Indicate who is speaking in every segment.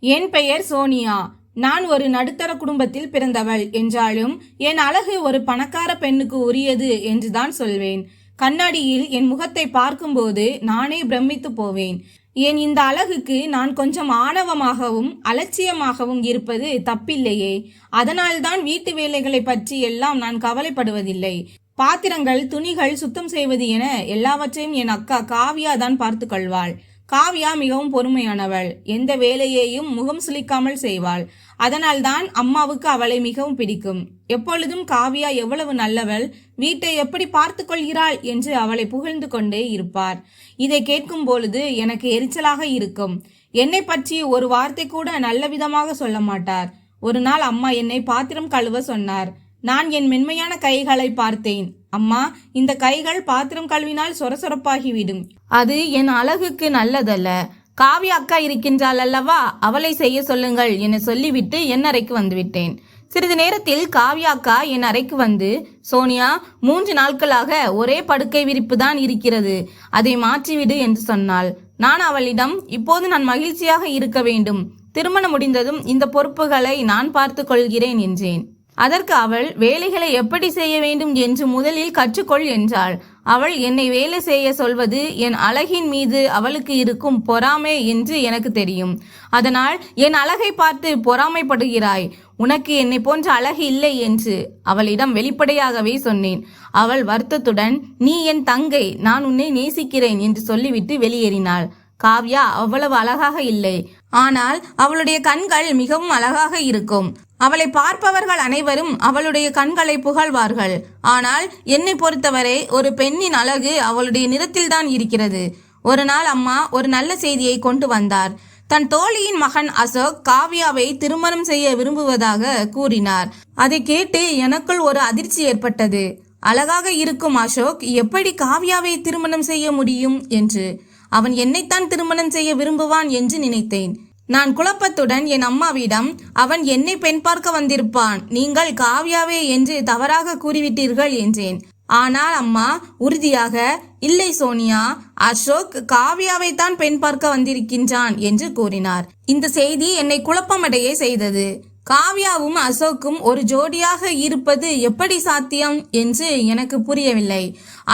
Speaker 1: என் பெயர் சோனியா. நான் ஒரு நடுத்தர குடும்பத்தில் பிறந்தவள் என்றாலும் என் அழகு ஒரு பணக்கார பெண்ணுக்கு உரியது என்றுதான் சொல்வேன். கண்ணாடியில் என் முகத்தை பார்க்கும்போது நானே பிரமித்து போவேன். என் இந்த அழகுக்கு நான் கொஞ்சம் ஆணவமாகவும் அலட்சியமாகவும் இருப்பது தப்பில்லையே. அதனால்தான் வீட்டு வேலைகளை பற்றி எல்லாம் நான் கவலைப்படுவதில்லை. பாத்திரங்கள், துணிகள் சுத்தம் செய்வது என எல்லாவற்றையும் என் அக்கா காவியா தான் பார்த்து கொள்வாள். காவியா மிகவும் பொறுமையானவள். எந்த வேலையையும் முகம் சுளிக்காமல் செய்வாள். அதனால்தான் அம்மாவுக்கு அவளை மிகவும் பிடிக்கும். எப்பொழுதும் காவியா எவ்வளவு நல்லவள், வீட்டை எப்படி பார்த்து கொள்கிறாள் என்று அவளை புகழ்ந்து கொண்டே இருப்பார். இதை கேட்கும் பொழுது எனக்கு எரிச்சலாக இருக்கும். என்னை பற்றி ஒரு வார்த்தை கூட நல்ல விதமாக சொல்ல மாட்டார். ஒரு நாள் அம்மா என்னை பாத்திரம் கழுவ சொன்னார். நான் என் மென்மையான கைகளை பார்த்தேன். அம்மா, இந்த கைகள் பாத்திரம் கழுவினால் சொரசொரப்பாகிவிடும். அது என் அழகுக்கு நல்லதல்ல. காவியா அக்கா இருக்கின்றாள் அல்லவா, அவளை செய்ய சொல்லுங்கள் என சொல்லிவிட்டு என் அறைக்கு வந்துவிட்டேன். சிறிது நேரத்தில் காவியா அக்கா என் அறைக்கு வந்து, சோனியா, 3 நாட்களாக ஒரே படுக்கை விரிப்பு தான் இருக்கிறது, அதை மாற்றிவிடு என்று சொன்னாள். நான் அவளிடம், இப்போது நான் மகிழ்ச்சியாக இருக்க வேண்டும், திருமணம் முடிந்ததும் இந்த பொறுப்புகளை நான் பார்த்து கொள்கிறேன் என்றேன். அதற்கு அவள், வேலைகளை எப்படி செய்ய வேண்டும் என்று முதலில் கற்றுக்கொள் என்றாள். அவள் என்னை வேலை செய்ய சொல்வது என் அழகின் மீது அவளுக்கு இருக்கும் பொறாமை என்று எனக்கு தெரியும். அதனால் என் அழகை பார்த்து பொறாமைப்படுகிறாய், உனக்கு என்னை போன்ற அழகு இல்லை என்று அவளிடம் வெளிப்படையாகவே சொன்னேன். அவள் வருத்தத்துடன், நீ என் தங்கை, நான் உன்னை நேசிக்கிறேன் என்று சொல்லிவிட்டு வெளியேறினாள். காவ்யா அவ்வளவு அழகாக இல்லை, ஆனால் அவளுடைய கண்கள் மிகவும் அழகாக இருக்கும். அவளை பார்ப்பவர்கள் அனைவரும் அவளுடைய கண்களை புகழ்வார்கள். ஆனால் என்னை பொறுத்தவரை ஒரு பெண்ணின் அழகு அவளுடைய நிறத்தில்தான் இருக்கிறது. ஒரு நாள் அம்மா ஒரு நல்ல செய்தியை கொண்டு வந்தார். தன் தோழியின் மகன் அசோக் காவ்யாவை திருமணம் செய்ய விரும்புவதாக கூறினார். அதை கேட்டு எனக்குள் ஒரு அதிர்ச்சி ஏற்பட்டது. அழகாக இருக்கும் அசோக் எப்படி காவ்யாவை திருமணம் செய்ய முடியும் என்று. அவன் என்னைத்தான் திருமணம் செய்ய விரும்புவான் என்று நினைத்தேன். நான் குழப்பத்துடன் என் அம்மாவிடம், அவன் என்னை பெண் பார்க்க வந்திருப்பான், நீங்கள் காவ்யாவே என்று தவறாக கூறிவிட்டீர்கள் என்றேன். ஆனால் அம்மா உறுதியாக, இல்லை சோனியா, அசோக் காவ்யாவை தான் பெண் பார்க்க வந்திருக்கின்றான் என்று கூறினார். இந்த செய்தி என்னை குழப்பமடைய செய்தது. காவ்யாவும் அசோக்கும் ஒரு ஜோடியாக இருப்பது எப்படி சாத்தியம் என்று எனக்கு புரியவில்லை.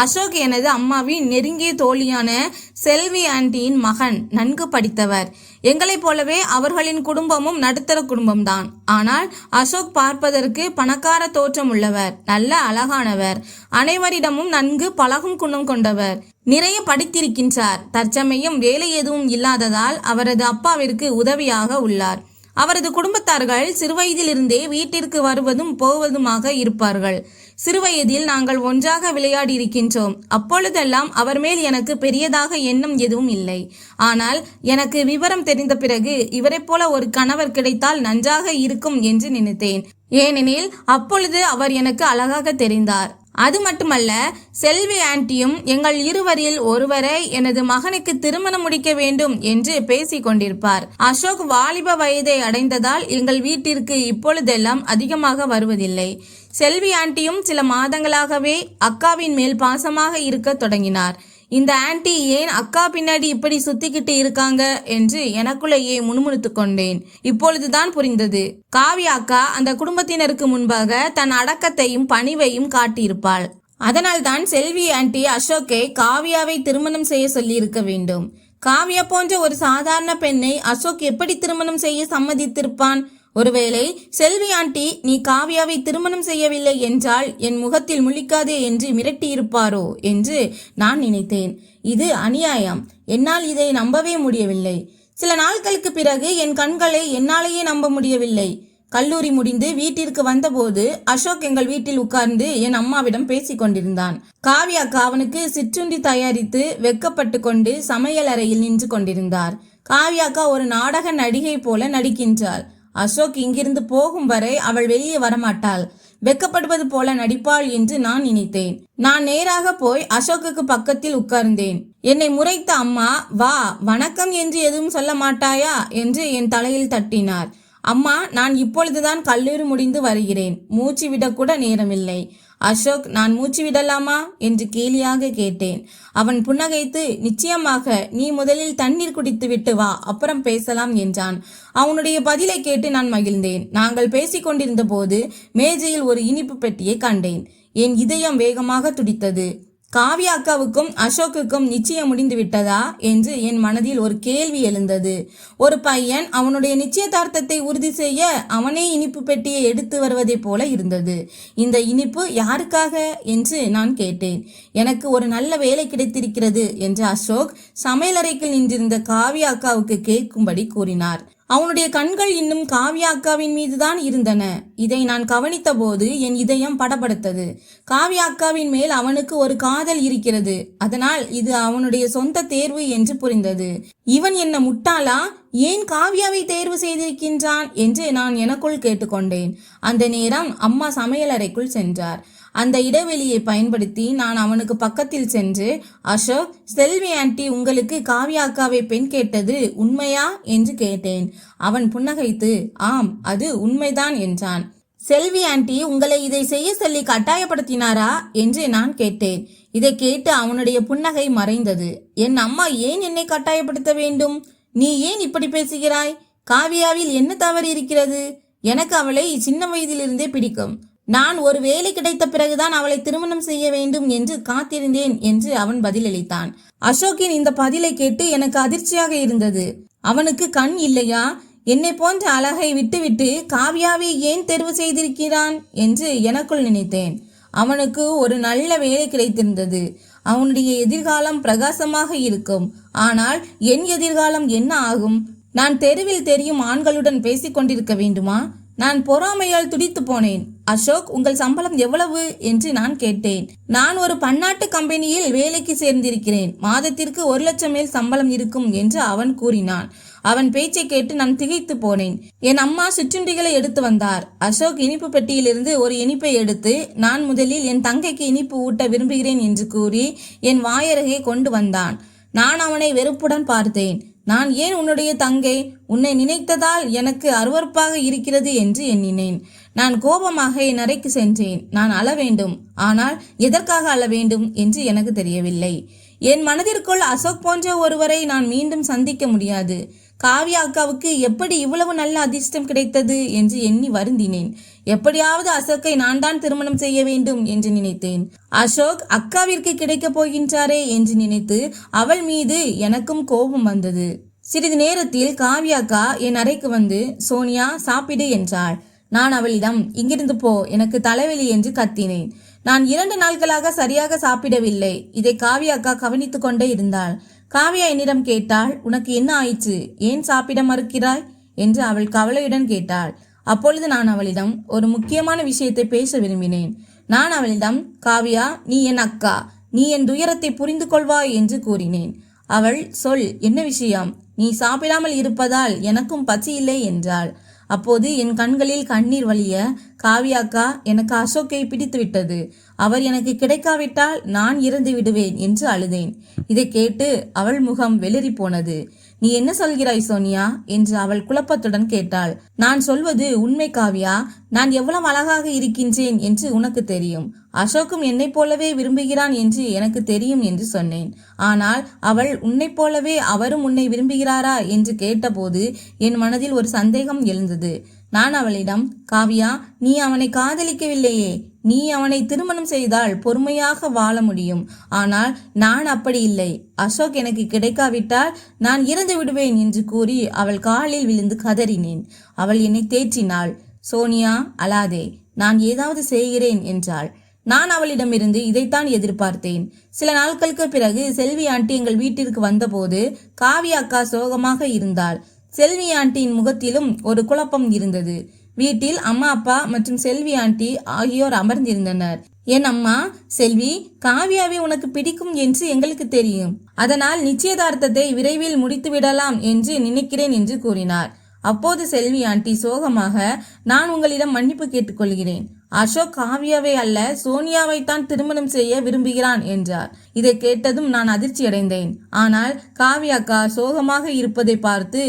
Speaker 1: அசோக் எனது அம்மாவின் நெருங்கிய தோழியான செல்வி ஆண்டியின் மகன், நன்கு படித்தவர். எங்களைப் போலவே அவர்களின் குடும்பமும் நடுத்தர குடும்பம்தான். ஆனால் அசோக் பார்ப்பதற்கு பணக்கார தோற்றம் உள்ளவர், நல்ல அழகானவர், அனைவரிடமும் நன்கு பழகும் குணம் கொண்டவர், நிறைய படித்திருக்கின்றார். தற்சமயம் வேலை எதுவும் இல்லாததால் அவரது அப்பாவிற்கு உதவியாக உள்ளார். அவரது குடும்பத்தார்கள் சிறுவயதிலிருந்தே வீட்டிற்கு வருவதும் போவதுமாக இருப்பார்கள். சிறுவயதில் நாங்கள் ஒன்றாக விளையாடி இருக்கின்றோம். அப்பொழுதெல்லாம் அவர் மேல் எனக்கு பெரியதாக எண்ணம் எதுவும் இல்லை. ஆனால் எனக்கு விவரம் தெரிந்த பிறகு இவரைப் போல ஒரு கணவர் கிடைத்தால் நன்றாக இருக்கும் என்று நினைத்தேன். ஏனெனில் அப்பொழுது அவர் எனக்கு அழகாக தெரிந்தார். அது மட்டுமல்ல, செல்வி ஆண்டியும் எங்கள் இருவரில் ஒருவரை எனது மகனுக்கு திருமணம் முடிக்க வேண்டும் என்று பேசி கொண்டிருப்பார். அசோக் வாலிப வயதை அடைந்ததால் எங்கள் வீட்டிற்கு இப்பொழுதெல்லாம் அதிகமாக வருவதில்லை. செல்வி ஆண்டியும் சில மாதங்களாகவே அக்காவின் மேல் பாசமாக இருக்க தொடங்கினார். இந்த ஆன்டி ஏன் அக்கா பின்னாடி இப்படி சுத்திக்கிட்டு இருக்காங்க என்று எனக்குள்ளேயே முணுமுணுத்து கொண்டேன். இப்பொழுதுதான் புரிந்தது. காவ்யா அக்கா அந்த குடும்பத்தினருக்கு முன்பாக தன் அடக்கத்தையும் பணிவையும் காட்டியிருப்பாள். அதனால்தான் செல்வி ஆன்டி அசோக்கை காவ்யாவை திருமணம் செய்ய சொல்லி இருக்க வேண்டும். காவ்யா போன்ற ஒரு சாதாரண பெண்ணை அசோக் எப்படி திருமணம் செய்ய சம்மதித்திருப்பான்? ஒருவேளை செல்வி ஆண்டி, நீ காவ்யாவை திருமணம் செய்யவில்லை என்றால் என் முகத்தில் முழிக்காதே என்று மிரட்டியிருப்பாரோ என்று நான் நினைத்தேன். இது அநியாயம். என்னால் இதை நம்பவே முடியவில்லை. சில நாட்களுக்கு பிறகு என் கண்களை என்னாலேயே நம்ப முடியவில்லை. கல்லூரி முடிந்து வீட்டிற்கு வந்தபோது அசோக் எங்கள் வீட்டில் உட்கார்ந்து என் அம்மாவிடம் பேசிக் கொண்டிருந்தான். காவ்யாக்கா அவனுக்கு சிற்றுண்டி தயாரித்து வெக்கப்பட்டு கொண்டு சமையல் அறையில் நின்று கொண்டிருந்தார். காவ்யாக்கா ஒரு நாடக நடிகை போல நடிக்கின்றாள். அசோக் இங்கிருந்து போகும் வரை அவள் வெளியே வரமாட்டாள். வெக்கப்படுவது போல நடிப்பாள் என்று நான் நினைத்தேன். நான் நேராக போய் அசோக்குக்கு பக்கத்தில் உட்கார்ந்தேன். என்னை முறைத்த அம்மா, வா, வணக்கம் என்று எதுவும் சொல்ல மாட்டாயா என்று என் தலையில் தட்டினார். அம்மா, நான் இப்பொழுதுதான் கல்லூரி முடிந்து வருகிறேன். மூச்சு விடக்கூட நேரமில்லை. அசோக், நான் மூச்சு விடலாமா என்று கேலியாக கேட்டேன். அவன் புன்னகைத்து, நிச்சயமாக, நீ முதலில் தண்ணீர் குடித்து விட்டு வா, அப்புறம் பேசலாம் என்றான். அவனுடைய பதிலை கேட்டு நான் மகிழ்ந்தேன். நாங்கள் பேசிக் கொண்டிருந்த போது மேஜையில் ஒரு இனிப்பு பெட்டியை கண்டேன். என் இதயம் வேகமாக துடித்தது. காவ்யா அக்காவுக்கும் அசோக்குக்கும் நிச்சயம் முடிந்து விட்டதா என்று என் மனதில் ஒரு கேள்வி எழுந்தது. ஒரு பையன் அவனுடைய நிச்சயதார்த்தத்தை உறுதி செய்ய அவனே இனிப்பு பெட்டியை எடுத்து வருவதை போல இருந்தது. இந்த இனிப்பு யாருக்காக என்று நான் கேட்டேன். எனக்கு ஒரு நல்ல வேலை கிடைத்திருக்கிறது என்று அசோக் சமையலறைக்குள் நின்றிருந்த காவ்யா அக்காவுக்கு கேட்கும்படி கூறினார். அவனுடைய கண்கள் இன்னும் காவ்யா அக்காவின் மீதுதான் இருந்தன. இதை நான் கவனித்த போது என் இதயம் படபடுத்தது. காவ்யா அக்காவின் மேல் அவனுக்கு ஒரு காதல் இருக்கிறது. அதனால் இது அவனுடைய சொந்த தேர்வு என்று புரிந்தது. இவன் என்ன முட்டாளா? ஏன் காவ்யாவை தேர்வு செய்திருக்கின்றான் என்று நான் எனக்குள் கேட்டுக்கொண்டேன். அந்த நேரம் அம்மா சமையலறைக்குள் சென்றார். அந்த இடைவெளியை பயன்படுத்தி நான் அவனுக்கு பக்கத்தில் சென்று, அசோக், செல்வி ஆண்டி உங்களுக்கு காவ்யா அக்காவை பெண் கேட்டது உண்மையா என்று கேட்டேன். அவன் புன்னகைத்து, ஆம், அது உண்மைதான் என்றான். செல்வி ஆண்டி உங்களை இதை செய்ய சொல்லி கட்டாயப்படுத்தினாரா என்று நான் கேட்டேன். இதை கேட்டு அவனுடைய புன்னகை மறைந்தது. என் அம்மா ஏன் என்னை கட்டாயப்படுத்த வேண்டும்? நீ ஏன் இப்படி பேசுகிறாய்? காவ்யாவில் என்ன தவறு இருக்கிறது? எனக்கு அவளை சின்ன வயதிலிருந்தே பிடிக்கும். நான் ஒரு வேலை கிடைத்த பிறகுதான் அவளை திருமணம் செய்ய வேண்டும் என்று காத்திருந்தேன் என்று அவன் பதிலளித்தான். அசோக்கின் இந்த பதிலை கேட்டு எனக்கு அதிர்ச்சியாக இருந்தது. அவனுக்கு கண் இல்லையா? என்னை போன்ற அழகை விட்டுவிட்டு காவ்யாவை ஏன் தேர்வு செய்திருக்கிறான் என்று எனக்குள் நினைத்தேன். அவனுக்கு ஒரு நல்ல வேலை கிடைத்திருந்தது. அவனுடைய எதிர்காலம் பிரகாசமாக இருக்கும். ஆனால் என் எதிர்காலம் என்ன ஆகும்? நான் தெருவில் தெரியும் ஆண்களுடன் பேசிக் கொண்டிருக்க வேண்டுமா? நான் பொறாமையால் துடித்து போனேன். அசோக், உங்கள் சம்பளம் எவ்வளவு என்று நான் கேட்டேன். நான் ஒரு பன்னாட்டு கம்பெனியில் வேலைக்கு சேர்ந்திருக்கிறேன். மாதத்திற்கு 1,00,000 மேல் சம்பளம் இருக்கும் என்று அவன் கூறினான். அவன் பேச்சை கேட்டு நான் திகைத்து போனேன். என் அம்மா சிற்றுண்டிகளை எடுத்து வந்தார். அசோக் இனிப்பு பெட்டியிலிருந்து ஒரு இனிப்பை எடுத்து, நான் முதலில் என் தங்கைக்கு இனிப்பு ஊட்ட விரும்புகிறேன் என்று கூறி என் வாயருகே கொண்டு வந்தான். நான் அவனை வெறுப்புடன் பார்த்தேன். நான் ஏன் உன்னுடைய தங்கை? உன்னை நினைத்ததால் எனக்கு அருவருப்பாக இருக்கிறது என்று எண்ணினேன். நான் கோபமாக என் அறைக்கு சென்றேன். நான் அழ வேண்டும். ஆனால் எதற்காக அழ வேண்டும் என்று எனக்கு தெரியவில்லை. என் மனதிற்குள் அசோக் போன்ற ஒருவரை நான் மீண்டும் சந்திக்க முடியாது. காவ்யா அக்காவுக்கு எப்படி இவ்வளவு நல்ல அதிர்ஷ்டம் கிடைத்தது என்று எண்ணி வருந்தினேன். எப்படியாவது அசோக்கை நான் தான் திருமணம் செய்ய வேண்டும் என்று நினைத்தேன். அசோக் அக்காவிற்கு கிடைக்கப் போகின்றாரே என்று நினைத்து அவள் மீது எனக்கும் கோபம் வந்தது. சிறிது நேரத்தில் காவ்யா அக்கா என் அறைக்கு வந்து, சோனியா, சாப்பிடு என்றாள். நான் அவளிடம், இங்கிருந்து போ, எனக்கு தலைவலி என்று கத்தினேன். நான் 2 நாட்களாக சரியாக சாப்பிடவில்லை. இதை காவ்யா அக்கா கவனித்துக் கொண்டே இருந்தாள். காவ்யா என்னிடம் கேட்டாள், உனக்கு என்ன ஆயிற்று? ஏன் சாப்பிட மறுக்கிறாய் என்று அவள் கவலையுடன் கேட்டாள். அப்பொழுது நான் அவளிடம் ஒரு முக்கியமான விஷயத்தை பேச விரும்பினேன். நான் அவளிடம், காவ்யா, நீ என் அக்கா, நீ என் துயரத்தை புரிந்து கொள்வாய் என்று கூறினேன். அவள், சொல், என்ன விஷயம்? நீ சாப்பிடாமல் இருப்பதால் எனக்கும் பசி இல்லை என்றாள். அப்போது என் கண்களில் கண்ணீர் வழிய, காவ்யா அக்கா, எனக்கு அசோக்கை பிடித்து விட்டது. அவர் எனக்கு கிடைக்காவிட்டால் நான் இறந்து விடுவேன் என்று அழுதேன். இதை கேட்டு அவள் முகம் வெளிரி போனது. நீ என்ன சொல்கிறாய் சோனியா என்று அவள் குழப்பத்துடன் கேட்டாள். நான் சொல்வது உண்மை காவ்யா. நான் எவ்வளவு அழகாக இருக்கின்றேன் என்று உனக்கு தெரியும். அசோக்கும் என்னை போலவே விரும்புகிறான் என்று எனக்கு தெரியும் என்று சொன்னேன். ஆனால் அவள் உன்னை போலவே அவரும் உன்னை விரும்புகிறாரா என்று கேட்டபோது என் மனதில் ஒரு சந்தேகம் எழுந்தது. நான் அவளிடம், காவ்யா, நீ அவனை காதலிக்கவில்லையே. நீ அவனை திருமணம் செய்தால் பொறுமையாக வாழ முடியும். ஆனால் நான் அப்படி இல்லை. அசோக் எனக்கு கிடைக்காவிட்டால் நான் இறந்து விடுவேன் என்று கூறி அவள் காலில் விழுந்து கதறினேன். அவள் என்னை தேற்றினாள். சோனியா, அழாதே, நான் ஏதாவது செய்கிறேன் என்றாள். நான் அவளிடமிருந்து இதைத்தான் எதிர்பார்த்தேன். சில நாட்களுக்கு பிறகு செல்வி ஆண்டி எங்கள் வீட்டிற்கு வந்தபோது காவ்யா அக்கா சோகமாக இருந்தாள். செல்வி ஆண்டியின் முகத்திலும் ஒரு குழப்பம் இருந்தது. வீட்டில் அம்மா, அப்பா மற்றும் செல்வி ஆண்டி ஆகியோர் அமர்ந்திருந்தனர். என் அம்மா, செல்வி, காவ்யாவை உனக்கு பிடிக்கும் என்று எங்களுக்கு தெரியும். அதனால் நிச்சயதார்த்தத்தை விரைவில் முடித்து விடலாம் என்று நினைக்கிறேன் என்று கூறினார். அப்போது செல்வி ஆண்டி சோகமாக, நான் உங்களிடம் மன்னிப்பு கேட்டுக்கொள்கிறேன். அசோக் காவியாவை அல்ல சோனியாவைத்தான் திருமணம் செய்ய விரும்புகிறான் என்றார். இதை கேட்டதும் நான் அதிர்ச்சியடைந்தேன். ஆனால் காவியா அக்கா சோகமாக இருப்பதை பார்த்து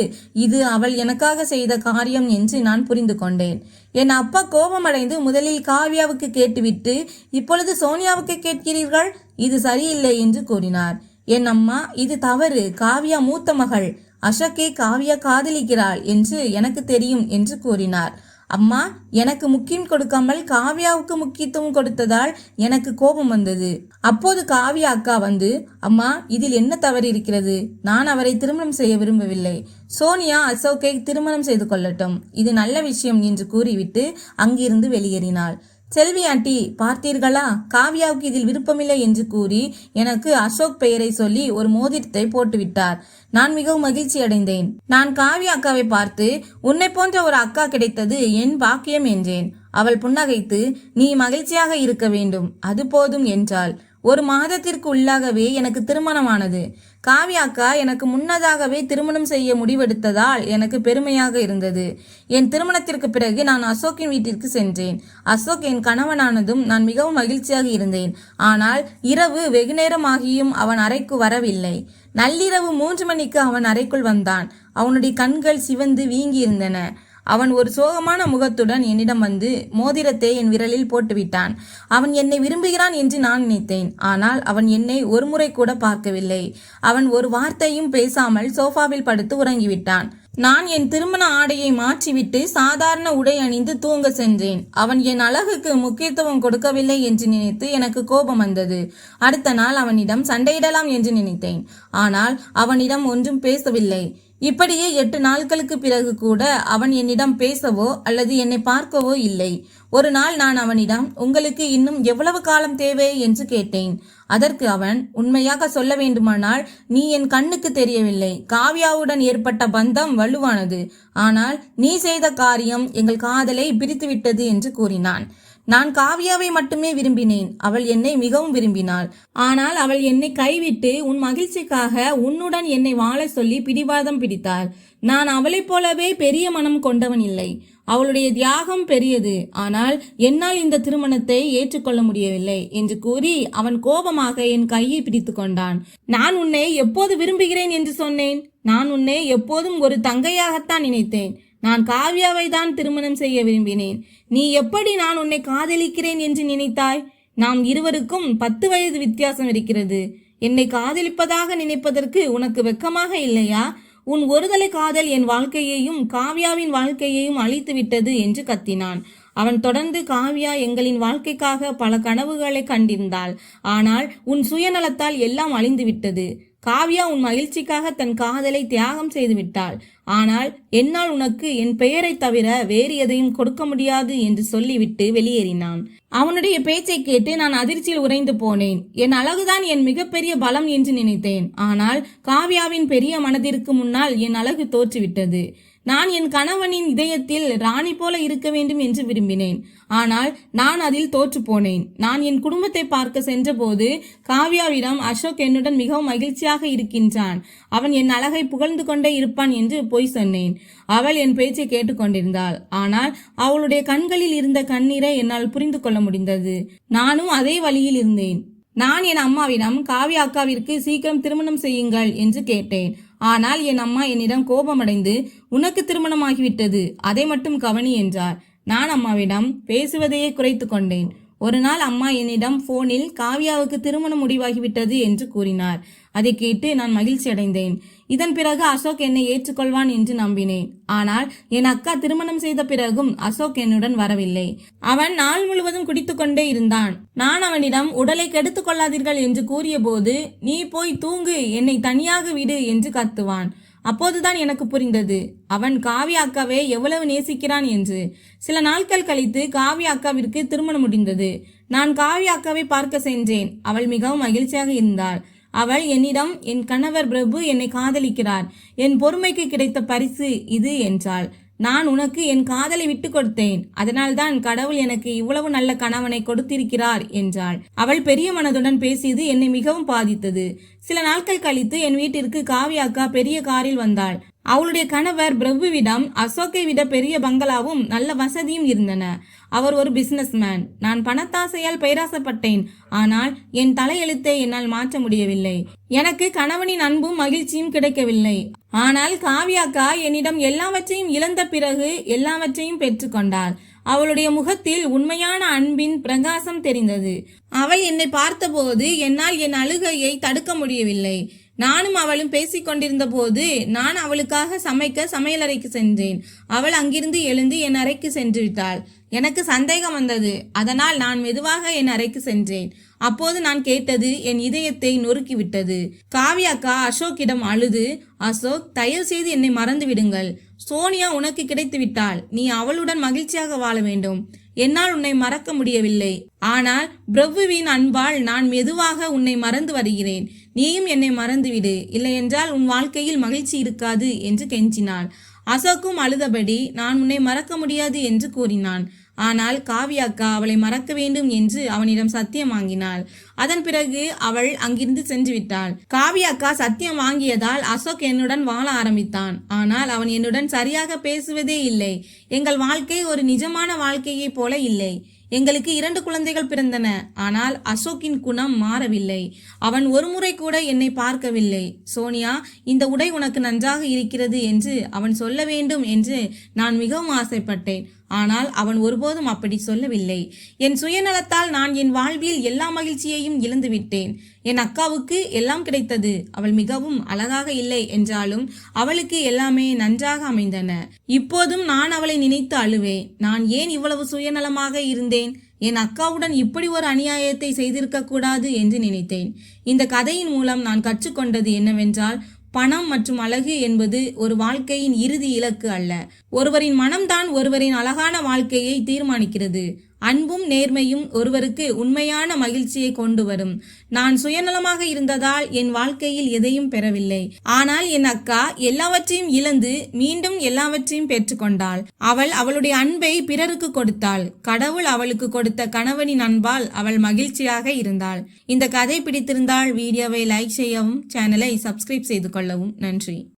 Speaker 1: இது அவள் எனக்காக செய்த காரியம் என்று நான் புரிந்து கொண்டேன். என் அப்பா கோபமடைந்து முதலில் காவியாவுக்கு கேட்டுவிட்டு இப்பொழுது சோனியாவுக்கு கேட்கிறீர்கள், இது சரியில்லை என்று கூறினார். என் அம்மா, இது தவறு, காவியா மூத்த மகள், அசோக்கை காவியா காதலிக்கிறாள் என்று எனக்கு தெரியும் என்று கூறினார். அம்மா, எனக்கு முக்கியம் கொடுக்காமல் காவியாவுக்கு முக்கியத்துவம் கொடுத்ததால் எனக்கு கோபம் வந்தது. அப்போது காவியா அக்கா வந்து, அம்மா, இதில் என்ன தவறு இருக்கிறது? நான் அவரை திருமணம் செய்ய விரும்பவில்லை. சோனியா அசோக்கை திருமணம் செய்து கொள்ளட்டும், இது நல்ல விஷயம் என்று கூறிவிட்டு அங்கிருந்து வெளியேறினாள். செல்வி ஆண்டி, பார்த்தீர்களா, காவியாவுக்கு இதில் விருப்பமில்லை என்று கூறி எனக்கு அசோக் பெயரை சொல்லி ஒரு மோதிரத்தை போட்டுவிட்டார். நான் மிகவும் மகிழ்ச்சி அடைந்தேன். நான் காவியா அக்காவை பார்த்து, உன்னை போன்ற ஒரு அக்கா கிடைத்தது என் பாக்கியம் என்றேன். அவள் புன்னகைத்து, நீ மகிழ்ச்சியாக இருக்க வேண்டும், அது போதும் என்றாள். ஒரு மாதத்திற்கு உள்ளாகவே எனக்கு திருமணமானது. காவியா அக்கா எனக்கு முன்னதாகவே திருமணம் செய்ய முடிவெடுத்ததால் எனக்கு பெருமையாக இருந்தது. என் திருமணத்திற்கு பிறகு நான் அசோக்கின் வீட்டிற்கு சென்றேன். அசோக் என் கணவனானதும் நான் மிகவும் மகிழ்ச்சியாக இருந்தேன். ஆனால் இரவு வெகுநேரமாகியும் அவன் அறைக்கு வரவில்லை. நள்ளிரவு 3 மணிக்கு அவன் அறைக்குள் வந்தான். அவனுடைய கண்கள் சிவந்து வீங்கி இருந்தன. அவன் ஒரு சோகமான முகத்துடன் என்னிடம் வந்து மோதிரத்தை என் விரலில் போட்டுவிட்டான். அவன் என்னை விரும்புகிறான் என்று நான் நினைத்தேன். ஆனால் அவன் என்னை ஒரு முறை கூட பார்க்கவில்லை. அவன் ஒரு வார்த்தையும் பேசாமல் சோஃபாவில் படுத்து உறங்கிவிட்டான். நான் என் திருமண ஆடையை மாற்றிவிட்டு சாதாரண உடை அணிந்து தூங்க சென்றேன். அவன் என் அழகுக்கு முக்கியத்துவம் கொடுக்கவில்லை என்று நினைத்து எனக்கு கோபம் வந்தது. அடுத்த நாள் அவனிடம் சண்டையிடலாம் என்று நினைத்தேன். ஆனால் அவனிடம் ஒன்றும் பேசவில்லை. இப்படியே 8 நாட்களுக்கு பிறகு கூட அவன் என்னிடம் பேசவோ அல்லது என்னை பார்க்கவோ இல்லை. ஒரு நாள் நான் அவனிடம், உங்களுக்கு இன்னும் எவ்வளவு காலம் தேவை என்று கேட்டேன். அதற்கு அவன், உண்மையாக சொல்ல வேண்டுமானால் நீ என் கண்ணுக்கு தெரியவில்லை. காவியாவுடன் ஏற்பட்ட பந்தம் வலுவானது. ஆனால் நீ செய்த காரியம் எங்கள் காதலை பிரித்துவிட்டது என்று கூறினான். நான் காவியாவை மட்டுமே விரும்பினேன். அவள் என்னை மிகவும் விரும்பினாள். ஆனால் அவள் என்னை கைவிட்டு உன் மகிழ்ச்சிக்காக உன்னுடன் என்னை வாழ சொல்லி பிடிவாதம் பிடித்தாள். நான் அவளைப் போலவே பெரிய மனம் கொண்டவன் இல்லை. அவளுடைய தியாகம் பெரியது. ஆனால் என்னால் இந்த திருமணத்தை ஏற்றுக்கொள்ள முடியவில்லை என்று கூறி அவன் கோபமாக என் கையை பிடித்து கொண்டான். நான் உன்னை எப்போது விரும்புகிறேன் என்று சொன்னேன்? நான் உன்னை எப்போதும் ஒரு தங்கையாகத்தான் நினைத்தேன். நான் காவியாவை தான் திருமணம் செய்ய விரும்பினேன். நீ எப்படி நான் உன்னை காதலிக்கிறேன் என்று நினைத்தாய்? நாம் இருவருக்கும் 10 வயது வித்தியாசம் இருக்கிறது. என்னை காதலிப்பதாக நினைப்பதற்கு உனக்கு வெட்கமாக இல்லையா? உன் ஒருதலை காதல் என் வாழ்க்கையையும் காவியாவின் வாழ்க்கையையும் அழித்து விட்டது என்று கத்தினான். அவன் தொடர்ந்து, காவியா எங்களின் வாழ்க்கைக்காக பல கனவுகளை கண்டிருந்தாள். ஆனால் உன் சுயநலத்தால் எல்லாம் அழிந்து விட்டது. காவியா உன் மகிழ்ச்சிக்காக தன் காதலை தியாகம் செய்து விட்டாள். ஆனால் என்னால் உனக்கு என் பெயரை தவிர வேறு எதையும் கொடுக்க முடியாது என்று சொல்லிவிட்டு வெளியேறினான். அவனுடைய பேச்சை கேட்டு நான் அதிர்ச்சியில் உறைந்து போனேன். என் அழகுதான் என் மிகப்பெரிய பலம் என்று நினைத்தேன். ஆனால் காவியாவின் பெரிய மனதிற்கு முன்னால் என் அழகு தோற்றுவிட்டது. நான் என் கணவனின் இதயத்தில் ராணி போல இருக்க வேண்டும் என்று விரும்பினேன். ஆனால் நான் அதில் தோற்று போனேன். நான் என் குடும்பத்தை பார்க்க சென்றபோது காவியாவிடம் அசோக் என்னுடன் மிகவும் மகிழ்ச்சியாக இருக்கின்றான், அவன் என் அழகை புகழ்ந்து கொண்டே இருப்பான் என்று பொய் சொன்னேன். அவள் என் பேச்சை கேட்டுக்கொண்டிருந்தாள். ஆனால் அவளுடைய கண்களில் இருந்த கண்ணீரை என்னால் புரிந்து கொள்ள முடிந்தது. நானும் அதே வழியில் இருந்தேன். நான் என் அம்மாவிடம் காவியா அக்காவிற்கு சீக்கிரம் திருமணம் செய்யுங்கள் என்று கேட்டேன். ஆனால் என் அம்மா என்னிடம் கோபமடைந்து, உனக்கு திருமணமாகிவிட்டது, அதை மட்டும் கவனி என்றார். நான் அம்மாவிடம் பேசுவதையே குறைத்து கொண்டேன். ஒரு நாள் அம்மா என்னிடம் போனில் காவியாவுக்கு திருமணம் முடிவாகிவிட்டது என்று கூறினார். அதை கேட்டு நான் மகிழ்ச்சி அடைந்தேன். இதன் பிறகு அசோக் என்னை ஏற்றுக்கொள்வான் என்று நம்பினேன். ஆனால் என் அக்கா திருமணம் செய்த பிறகும் அசோக் என்னுடன் வரவில்லை. அவன் நாள் முழுவதும் குடித்துக்கொண்டே இருந்தான். நான் அவனிடம் உடலை கெடுத்துக் கொள்ளாதீர்கள் என்று கூறிய போது, நீ போய் தூங்கு, என்னை தனியாக விடு என்று கத்துவான். அப்போதுதான் எனக்கு புரிந்தது அவன் காவியா அக்காவை எவ்வளவு நேசிக்கிறான் என்று. சில நாட்கள் கழித்து காவியா அக்காவிற்கு திருமணம் முடிந்தது. நான் காவியா அக்காவை பார்க்க சென்றேன். அவள் மிகவும் மகிழ்ச்சியாக இருந்தாள். அவள் என்னிடம், என் கணவர் பிரபு என்னை காதலிக்கிறார், என் பொறுமைக்கு கிடைத்த பரிசு இது என்றாள். நான் உனக்கு என் காதலை விட்டு கொடுத்தேன், அதனால்தான் கடவுள் எனக்கு இவ்வளவு நல்ல கணவனை கொடுத்திருக்கிறார் என்றாள். அவள் பெரிய மனதுடன் பேசியது என்னை மிகவும் பாதித்தது. சில நாட்கள் கழித்து என் வீட்டிற்கு காவியா அக்கா பெரிய காரில் வந்தாள். அவளுடைய கணவர் பிரபுவிடம் அசோக்கை விட பெரிய பங்களாவும் நல்ல வசதியும் இருந்தன. அவர் ஒரு பிசினஸ்மேன். நான் பணத்தாசையால் பேராசப்பட்டேன். ஆனால் என் தலையெழுத்தை என்னால் மாற்ற முடியவில்லை. எனக்கு கணவனின் அன்பும் மகிழ்ச்சியும் கிடைக்கவில்லை. ஆனால் காவியாக்கா என்னிடம் எல்லாவற்றையும் இழந்த பிறகு எல்லாவற்றையும் பெற்றுக்கொண்டாள். அவளுடைய முகத்தில் உண்மையான அன்பின் பிரகாசம் தெரிந்தது. அவள் என்னை பார்த்தபோது என்னால் என் அழுகையை தடுக்க முடியவில்லை. நானும் அவளும் பேசிக் கொண்டிருந்த போது நான் அவளுக்காக சமைக்க சமையலறைக்கு சென்றேன். அவள் அங்கிருந்து எழுந்து என் அறைக்கு சென்று விட்டாள். எனக்கு சந்தேகம் வந்தது. அதனால் நான் மெதுவாக என் அறைக்கு சென்றேன். அப்போது நான் கேட்டது என் இதயத்தை நொறுக்கிவிட்டது. காவியாக்கா அசோக்கிடம் அழுது, அசோக், தயவு செய்து என்னை மறந்து விடுங்கள். சோனியா உனக்கு கிடைத்து விட்டாள். நீ அவளுடன் மகிழ்ச்சியாக வாழ வேண்டும். என்னால் உன்னை மறக்க முடியவில்லை. ஆனால் பிரபுவின் அன்பால் நான் மெதுவாக உன்னை மறந்து வருகிறேன். நீயும் என்னை மறந்துவிடு, இல்லையென்றால் உன் வாழ்க்கையில் மகிழ்ச்சி இருக்காது என்று கெஞ்சினாள். அசோக்கும் அழுதபடி நான் உன்னை மறக்க முடியாது என்று கூறினான். ஆனால் காவியாக்கா அவளை மறக்க வேண்டும் என்று அவனிடம் சத்தியம் வாங்கினாள். அதன் பிறகு அவள் அங்கிருந்து சென்று விட்டாள். காவியாக்கா சத்தியம் வாங்கியதால் அசோக் என்னுடன் வாழ ஆரம்பித்தான். ஆனால் அவன் என்னுடன் சரியாக பேசுவதே இல்லை. எங்கள் வாழ்க்கை ஒரு நிஜமான வாழ்க்கையை போல இல்லை. எங்களுக்கு 2 குழந்தைகள் பிறந்தன. ஆனால் அசோக்கின் குணம் மாறவில்லை. அவன் ஒருமுறை கூட என்னை பார்க்கவில்லை. சோனியா, இந்த உடை உனக்கு நன்றாக இருக்கிறது என்று அவன் சொல்ல வேண்டும் என்று நான் மிகவும் ஆசைப்பட்டேன். ஆனால் அவன் ஒருபோதும் அப்படி சொல்லவில்லை. என் சுயநலத்தால் நான் என் வாழ்வில் எல்லா மகிழ்ச்சியையும் இழந்துவிட்டேன். என் அக்காவுக்கு எல்லாம் கிடைத்தது. அவள் மிகவும் அழகாக இல்லை என்றாலும் அவளுக்கு எல்லாமே நன்றாக அமைந்தன. இப்போதும் நான் அவளை நினைத்து அழுவேன். நான் ஏன் இவ்வளவு சுயநலமாக இருந்தேன்? என் அக்காவுடன் இப்படி ஒரு அநியாயத்தை செய்திருக்க கூடாது என்று நினைத்தேன். இந்த கதையின் மூலம் நான் கற்றுக்கொண்டது என்னவென்றால், பணம் மற்றும் அழகு என்பது ஒரு வாழ்க்கையின் இறுதி இலக்கு அல்ல. ஒருவரின் மனம்தான் ஒருவரின் அழகான வாழ்க்கையை தீர்மானிக்கிறது. அன்பும் நேர்மையும் ஒருவருக்கு உண்மையான மகிழ்ச்சியை கொண்டு வரும். நான் சுயநலமாக இருந்ததால் என் வாழ்க்கையில் எதையும் பெறவில்லை. ஆனால் என் அக்கா எல்லாவற்றையும் இழந்து மீண்டும் எல்லாவற்றையும் பெற்றுக்கொண்டாள். அவள் அவளுடைய அன்பை பிறருக்கு கொடுத்தாள். கடவுள் அவளுக்கு கொடுத்த கணவனின் அன்பால் அவள் மகிழ்ச்சியாக இருந்தாள். இந்த கதை பிடித்திருந்தால் வீடியோவை லைக் செய்யவும், சேனலை சப்ஸ்கிரைப் செய்து கொள்ளவும். நன்றி.